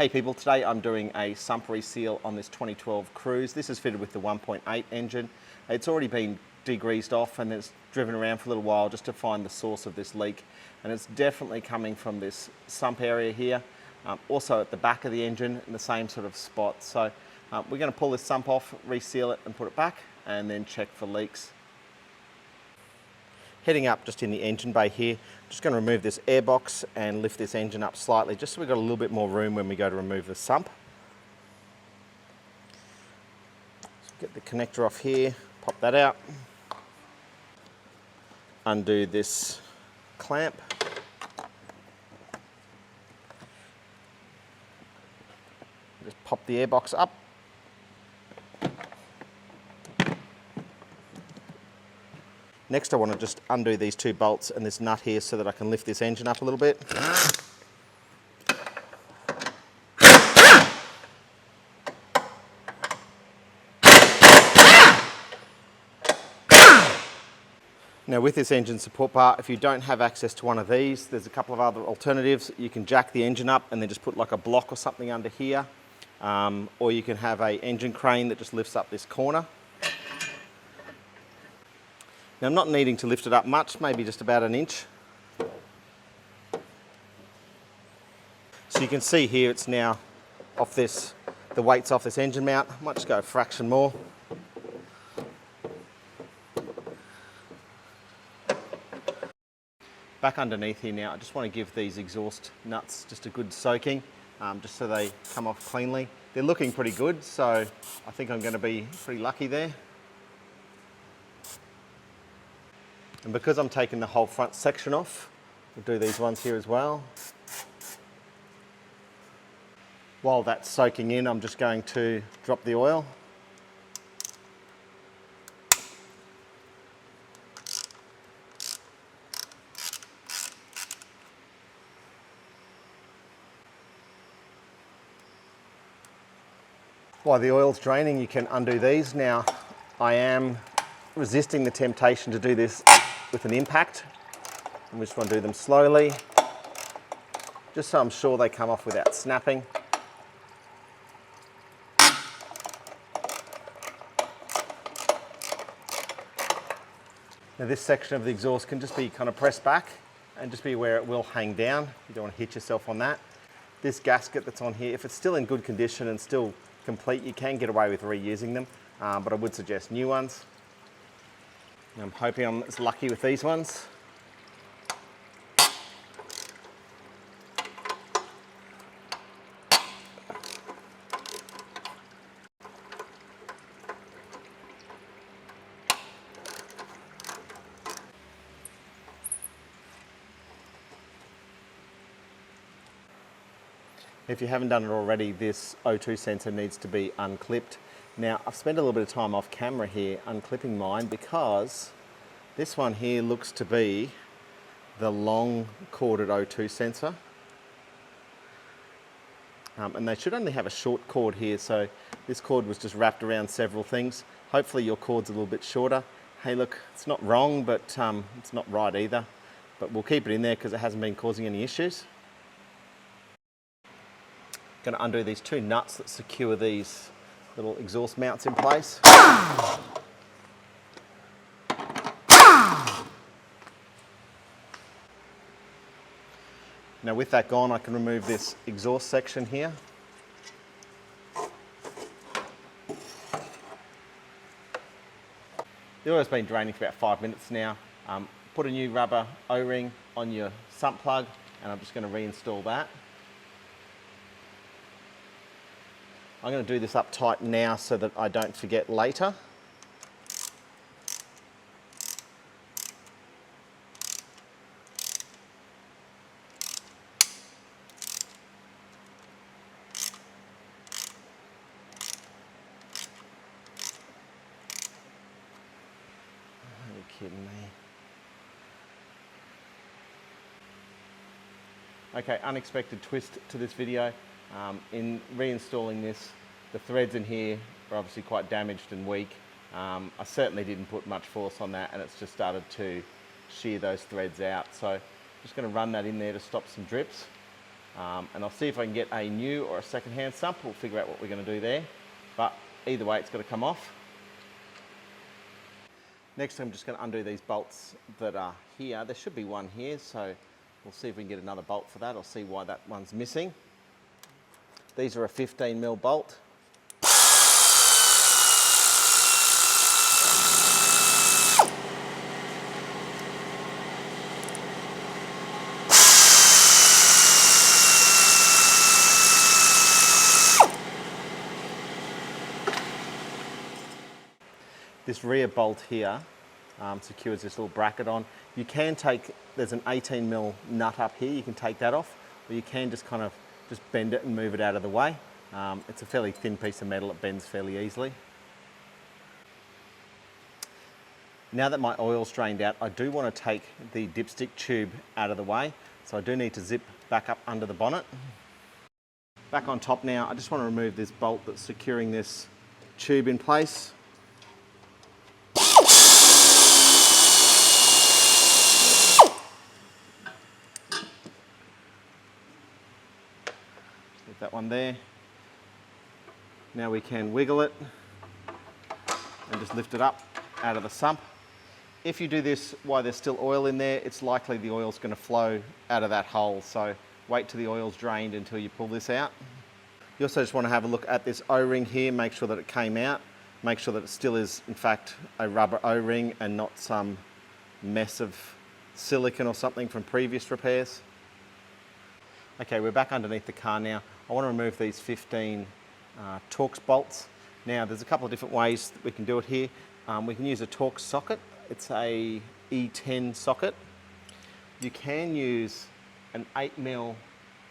Hey people, today I'm doing a sump reseal on this 2012 Cruze. This is fitted with the 1.8 engine. It's already been degreased off and it's driven around for a little while just to find the source of this leak. And it's definitely coming from this sump area here, also at the back of the engine in the same sort of spot. So we're going to pull this sump off, reseal it and put it back and then check for leaks. Heading up just in the engine bay here, just going to remove this air box and lift this engine up slightly just so we've got a little bit more room when we go to remove the sump. So get the connector off here, pop that out, undo this clamp, just pop the air box up. Next I want to just undo these two bolts and this nut here so that I can lift this engine up a little bit. Now with this engine support bar, if you don't have access to one of these, there's a couple of other alternatives. You can jack the engine up and then just put like a block or something under here. Or you can have an engine crane that just lifts up this corner. Now I'm not needing to lift it up much, maybe just about an inch. So you can see here it's now off this, the weight's off this engine mount. I might just go a fraction more. Back underneath here now, I just want to give these exhaust nuts just a good soaking, just so they come off cleanly. They're looking pretty good, so I think I'm going to be pretty lucky there. And because I'm taking the whole front section off, we'll do these ones here as well. While that's soaking in, I'm just going to drop the oil. While the oil's draining, you can undo these. Now, I am resisting the temptation to do this with an impact. I just want to do them slowly, just so I'm sure they come off without snapping. Now this section of the exhaust can just be kind of pressed back and just be where it will hang down. You don't want to hit yourself on that. This gasket that's on here, if it's still in good condition and still complete, you can get away with reusing them, but I would suggest new ones. And I'm hoping I'm as lucky with these ones. If you haven't done it already, this O2 sensor needs to be unclipped. Now, I've spent a little bit of time off camera here unclipping mine because this one here looks to be the long corded O2 sensor. And they should only have a short cord here, so this cord was just wrapped around several things. Hopefully your cord's a little bit shorter. Hey look, it's not wrong, but it's not right either. But we'll keep it in there because it hasn't been causing any issues. Going to undo these two nuts that secure these little exhaust mounts in place. Now with that gone, I can remove this exhaust section here. The oil's been draining for about 5 minutes now. Put a new rubber O-ring on your sump plug and I'm just going to reinstall that. I'm going to do this up tight now so that I don't forget later. Are you kidding me? Okay, unexpected twist to this video. In reinstalling this, the threads in here are obviously quite damaged and weak. I certainly didn't put much force on that and it's just started to shear those threads out. So I'm just going to run that in there to stop some drips. And I'll see if I can get a new or a second-hand sump. We'll figure out what we're going to do there. But either way, it's got to come off. Next, I'm just going to undo these bolts that are here. There should be one here, so we'll see if we can get another bolt for that. I'll see why that one's missing. These are a 15mm bolt. This rear bolt here secures this little bracket on. You can take, there's an 18mm nut up here, you can take that off, or you can just kind of just bend it and move it out of the way. It's a fairly thin piece of metal, it bends fairly easily. Now that my oil's drained out, I do want to take the dipstick tube out of the way, so I do need to zip back up under the bonnet. Back on top now, I just want to remove this bolt that's securing this tube in place. That one there. Now we can wiggle it and just lift it up out of the sump. If you do this while there's still oil in there, it's likely the oil's going to flow out of that hole, so wait till the oil's drained until you pull this out. You also just want to have a look at this O-ring here, make sure that it came out, make sure that it still is in fact a rubber O-ring and not some mess of silicone or something from previous repairs. Okay, we're back underneath the car now. I want to remove these 15 Torx bolts. Now, there's a couple of different ways that we can do it here. We can use a Torx socket. It's a E10 socket. You can use an 8mm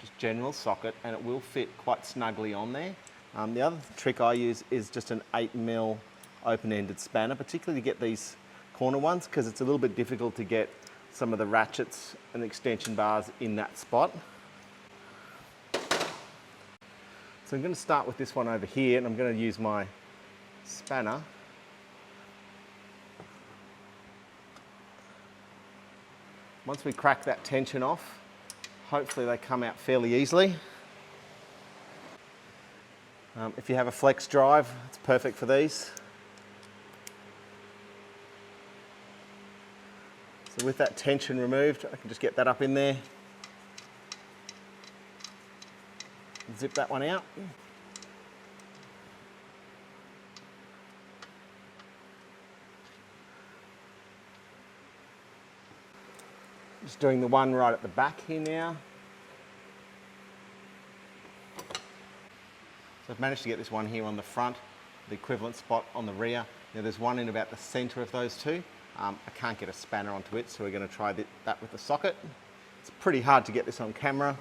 just general socket and it will fit quite snugly on there. The other trick I use is just an 8mm open-ended spanner, particularly to get these corner ones, because it's a little bit difficult to get some of the ratchets and extension bars in that spot. So I'm going to start with this one over here, and I'm going to use my spanner. Once we crack that tension off, hopefully they come out fairly easily. If you have a flex drive, it's perfect for these. So with that tension removed, I can just get that up in there. Zip that one out. Just doing the one right at the back here now. So I've managed to get this one here on the front, the equivalent spot on the rear. Now there's one in about the centre of those two. I can't get a spanner onto it, so we're going to try that with the socket. It's pretty hard to get this on camera,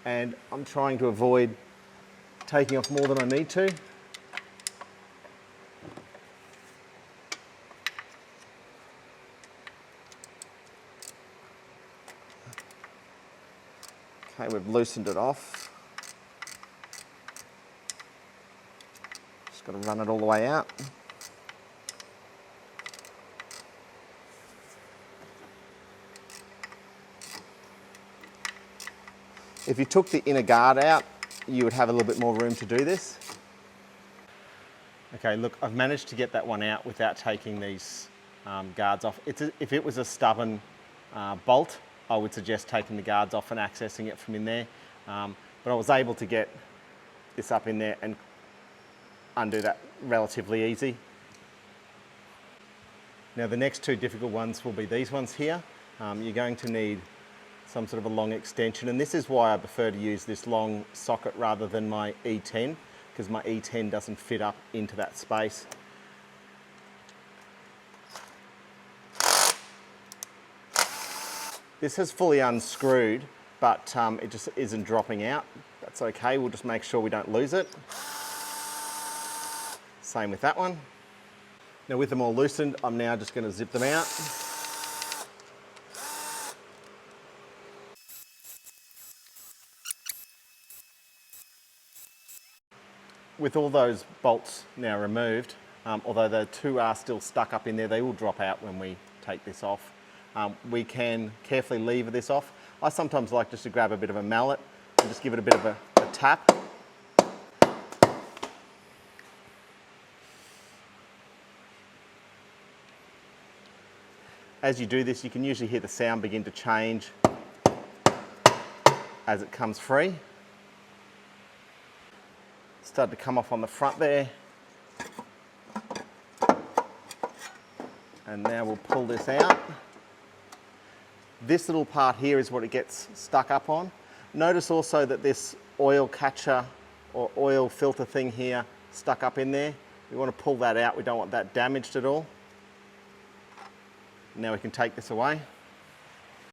and I'm trying to avoid taking off more than I need to. Okay, we've loosened it off. Just got to run it all the way out. If you took the inner guard out, you would have a little bit more room to do this. Okay, look, I've managed to get that one out without taking these guards off. If it was a stubborn bolt, I would suggest taking the guards off and accessing it from in there. But I was able to get this up in there and undo that relatively easy. Now the next two difficult ones will be these ones here. You're going to need some sort of a long extension, and this is why I prefer to use this long socket rather than my E10, because my E10 doesn't fit up into that space. This has fully unscrewed, but it just isn't dropping out. That's okay, we'll just make sure we don't lose it. Same with that one. Now with them all loosened, I'm now just going to zip them out. With all those bolts now removed, although the two are still stuck up in there, they will drop out when we take this off. We can carefully lever this off. I sometimes like just to grab a bit of a mallet and just give it a bit of a tap. As you do this, you can usually hear the sound begin to change as it comes free. Start to come off on the front there. And now we'll pull this out. This little part here is what it gets stuck up on. Notice also that this oil catcher or oil filter thing here stuck up in there. We want to pull that out. We don't want that damaged at all. Now we can take this away.